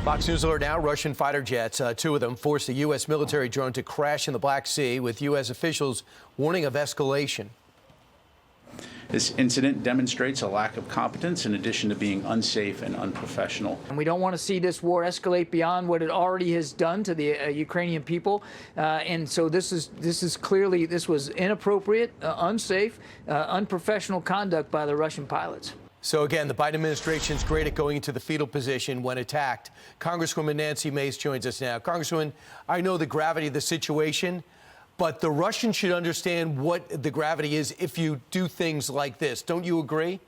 Fox News alert now, Russian fighter jets, two of them, forced a U.S. military drone to crash in the Black Sea, with U.S. officials warning of escalation. This incident demonstrates a lack of competence in addition to being unsafe and unprofessional. And we don't want to see this war escalate beyond what it already has done to the Ukrainian people. And so this was inappropriate, unsafe, unprofessional conduct by the Russian pilots. So again, the Biden administration is great at going into the fetal position when attacked. Congresswoman Nancy Mace joins us now. Congresswoman, I know the gravity of the situation, but the Russians should understand what the gravity is if you do things like this. Don't you agree?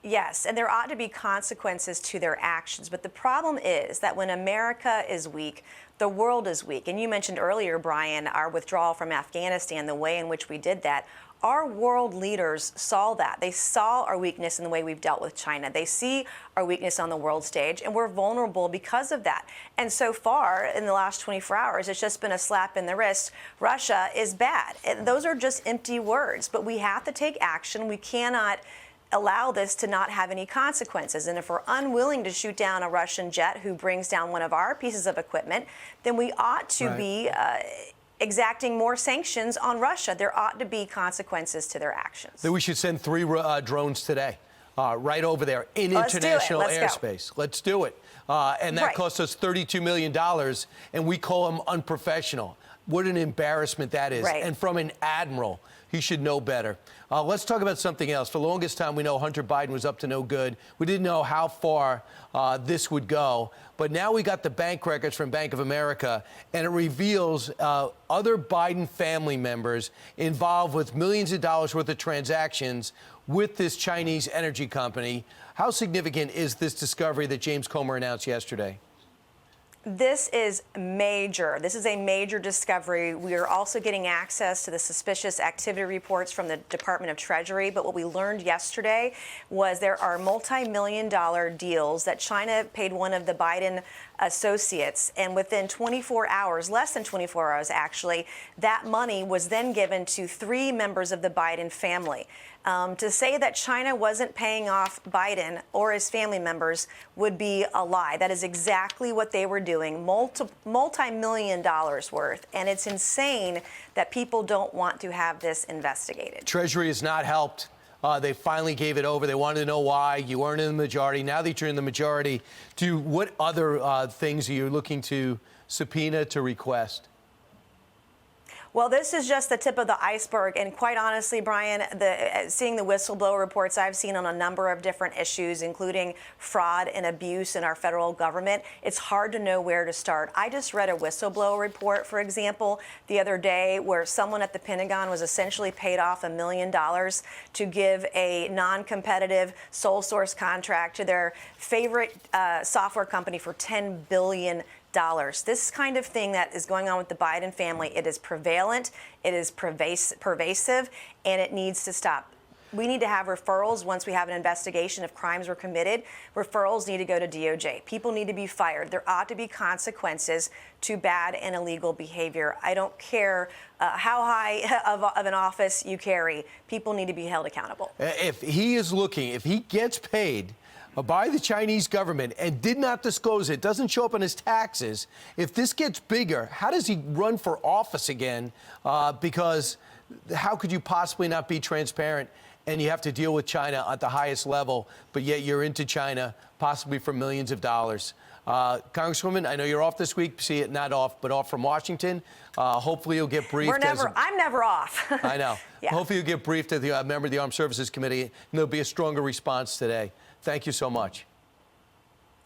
Yes, and there ought to be consequences to their actions. But the problem is that when America is weak, the world is weak. And you mentioned earlier, Brian, our withdrawal from Afghanistan, the way in which we did that. Our world leaders saw that. They saw our weakness in the way we've dealt with China. They see our weakness on the world stage, and we're vulnerable because of that. And so far, in the last 24 hours, it's just been a slap in the wrist. Russia is bad. Those are just empty words, but we have to take action. We cannot allow this to not have any consequences. And if we're unwilling to shoot down a Russian jet who brings down one of our pieces of equipment, then we ought to be exacting more sanctions on Russia. There ought to be consequences to their actions. Then we should send 3 drones today, right over there in international airspace. Let's do it. And that cost us $32 million, and we call him unprofessional. What an embarrassment that is. And from an admiral, he should know better. Let's talk about something else. For the longest time, we know Hunter Biden was up to no good. We didn't know how far this would go. But now we got the bank records from Bank of America, and it reveals other Biden family members involved with millions of dollars worth of transactions with this Chinese energy company. How significant is this discovery that James Comer announced yesterday? This is major. This is a major discovery. We are also getting access to the suspicious activity reports from the Department of Treasury. But what we learned yesterday was there are multi-million-dollar deals that China paid one of the Biden associates, and within 24 hours, less than 24 hours actually, that money was then given to 3 members of the Biden family. To say that China wasn't paying off Biden or his family members would be a lie. That is exactly what they were doing, multi-million dollars worth. And it's insane that people don't want to have this investigated. Treasury has not helped. They finally gave it over. They wanted to know why. You weren't in the majority. Now that you're in the majority, what other things are you looking to subpoena, to request? Well, this is just the tip of the iceberg. And quite honestly, Brian, seeing the whistleblower reports I've seen on a number of different issues, including fraud and abuse in our federal government, it's hard to know where to start. I just read a whistleblower report, for example, the other day where someone at the Pentagon was essentially paid off $1 million to give a non-competitive sole source contract to their favorite software company for $10 billion. This kind of thing that is going on with the Biden family, it is prevalent, it is pervasive, and it needs to stop. We need to have referrals once we have an investigation if crimes were committed. Referrals need to go to DOJ. People need to be fired. There ought to be consequences to bad and illegal behavior. I don't care how high of an office you carry. People need to be held accountable. If he gets paid by the Chinese government and did not disclose it, doesn't show up on his taxes, if this gets bigger, how does he run for office again? Because how could you possibly not be transparent, and you have to deal with China at the highest level, but yet you're into China, possibly for millions of dollars? Congresswoman, I know you're off this week. See it, not off, but off from Washington. Hopefully you'll get briefed. I'm never off. I know. Hopefully you'll get briefed as a member of the Armed Services Committee, and there'll be a stronger response today. Thank you so much.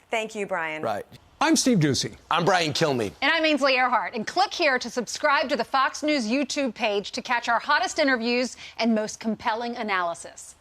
Thank you, Brian. Right. I'm Steve Ducey. I'm Brian Kilmeade. And I'm Ainsley Earhart. And click here to subscribe to the Fox News YouTube page to catch our hottest interviews and most compelling analysis.